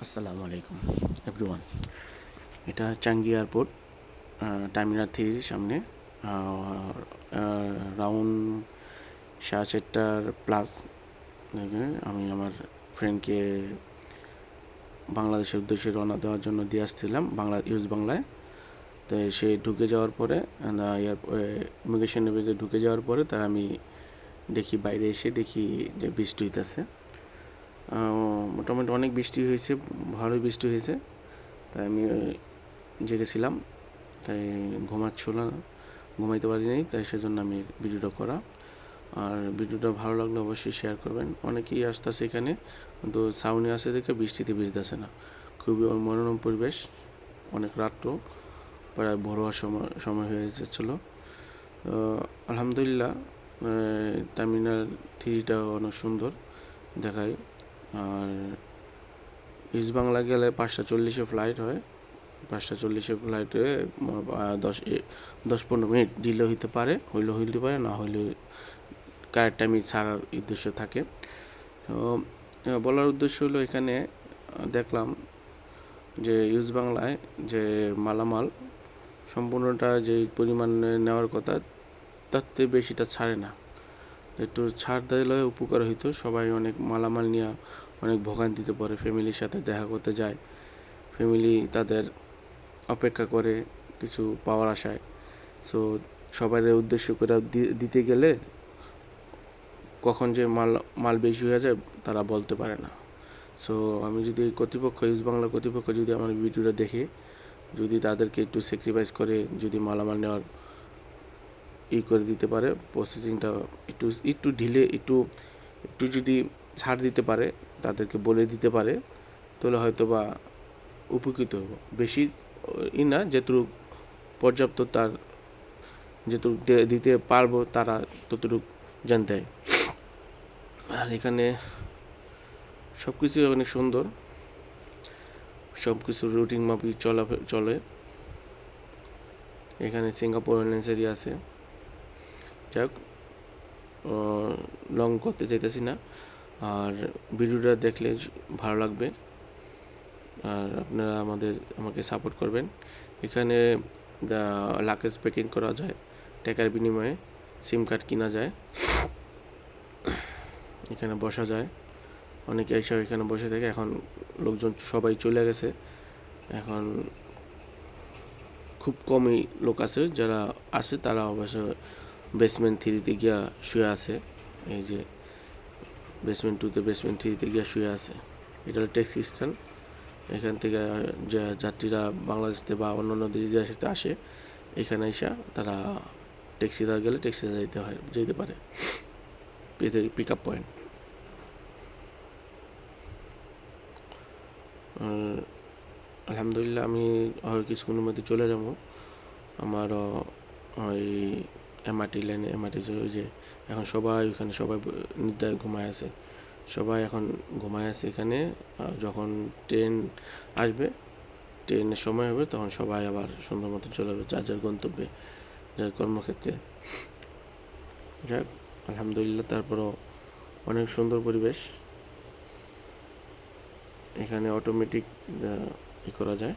আসসালামু আলাইকুম এভরিওয়ান। এটা চাঙ্গি এয়ারপোর্ট, টার্মিনাল 3 সামনে। রাউন্ড 4:30 আমি আমার ফ্রেন্ডকে বাংলাদেশের উদ্দেশ্যে রওনা দেওয়ার জন্য দিয়ে আসছিলাম বাংলায়। তো সে ঢুকে যাওয়ার পরে ইমিগ্রেশনের ভিতরে ঢুকে যাওয়ার পরে তার আমি বাইরে এসে দেখি যে বৃষ্টি হইতেছে। মোটামুটি অনেক বৃষ্টি হয়েছে, ভালোই বৃষ্টি হয়েছে। তাই আমি জেগেছিলাম, তাই ঘুমাইতে পারি নাই, তাই সেজন্য আমি ভিডিওটা করা। আর ভিডিওটা ভালো লাগলে অবশ্যই শেয়ার করবেন। অনেকেই আসতেছে এখানে, কিন্তু সাউনি আসে দেখে বৃষ্টিতে ভিজতেছে না। খুবই মনোরম পরিবেশ। অনেক রাতও প্রায় ভোর হওয়ার সময় হয়ে যাচ্ছিলো। আলহামদুলিল্লাহ, টার্মিনাল 3টা অনেক সুন্দর দেখায়। আর ইস্ট বাংলা গেলে 5:40 ফ্লাইট হয়। 5:40 ফ্লাইটে 10-15 মিনিট ডিলে হইতে পারে, না হইলে কারেক্ট টাইমে ছাড়ার উদ্দেশ্য থাকে। তো বলার উদ্দেশ্য হলো, এখানে দেখলাম যে ইস্ট বাংলায় যে মালামাল সম্পূর্ণটা যে পরিমাণে নেওয়ার কথা, তার থেকে বেশিটা ছাড়ে না। একটু ছাড় দিলে উপকার হইতো। সবাই অনেক মালামাল নিয়ে অনেক ভোগান্তিতে পড়ে, ফ্যামিলির সাথে দেখা করতে যায়, ফ্যামিলি তাদের অপেক্ষা করে কিছু পাওয়ার আশায়। সো সবাই উদ্দেশ্য করে দিতে গেলে কখন যে মাল বেশি হয়ে যায় তারা বলতে পারে না। সো আমি যদি ইস্ট বাংলা কর্তৃপক্ষ যদি আমার ভিডিওটা দেখে, যদি তাদেরকে একটু স্যাক্রিফাইস করে যদি মালামাল নেওয়ার করে দিতে পারে, প্রসেসিংটা একটু ঢিলে একটু যদি ছাড় দিতে পারে, তাদেরকে বলে দিতে পারে, তাহলে হয়তো বা উপকৃত হব। বেশি না, যেটুকু পর্যাপ্ত তার যেটুকু দিতে পারবো তারা ততটুকু জানতে হয়। আর এখানে সব কিছু অনেক সুন্দর, সব কিছু রুটিন মাফিক চলে। এখানে সিঙ্গাপুর এয়ারলাইন্স এরিয়া আছে। যাক, লং করতে চাইতেছি না। আর ভিডিওটা দেখলে ভালো লাগবে, আর আপনারা আমাকে সাপোর্ট করবেন। এখানে লাগেজ প্যাকিং করা যায়, টাকার বিনিময়ে সিম কার্ড কিনা যায়, এখানে বসা যায়। অনেকে এসে এখানে বসে থাকে। এখন লোকজন সবাই চলে গেছে, এখন খুব কমই লোক আছে। যারা আছে তারা অবশ্য বেসমেন্ট 3তে গিয়া শুয়ে আছে। এই যে বেসমেন্ট 2তে, বেসমেন্ট 3তে গিয়া শুয়ে আছে। এটা হলো ট্যাক্সি স্ট্যান্ড। এখান থেকে যাত্রীরা বাংলাদেশ থেকে বা অন্যান্য দেশে আসে, এখানে এসে তারা ট্যাক্সি দেওয়া গেলে ট্যাক্সি যেতে পারে। Pick up point. আলহামদুলিল্লাহ, আমি কিছুক্ষণের মধ্যে চলে যাব আমার ওই এমআরটি লাইনে। যে এখন ওখানে সবাই নিদ্রায় ঘুমায় আছে, এখন ঘুমায় আছে এখানে। যখন ট্রেন আসবে, ট্রেনের সময় হবে, তখন সবাই আবার সুন্দর মতো চলে যাবে যার যার গন্তব্যে, যার কর্মক্ষেত্রে। যাক, আলহামদুলিল্লাহ, তারপরও অনেক সুন্দর পরিবেশ। এখানে অটোমেটিক করা যায়।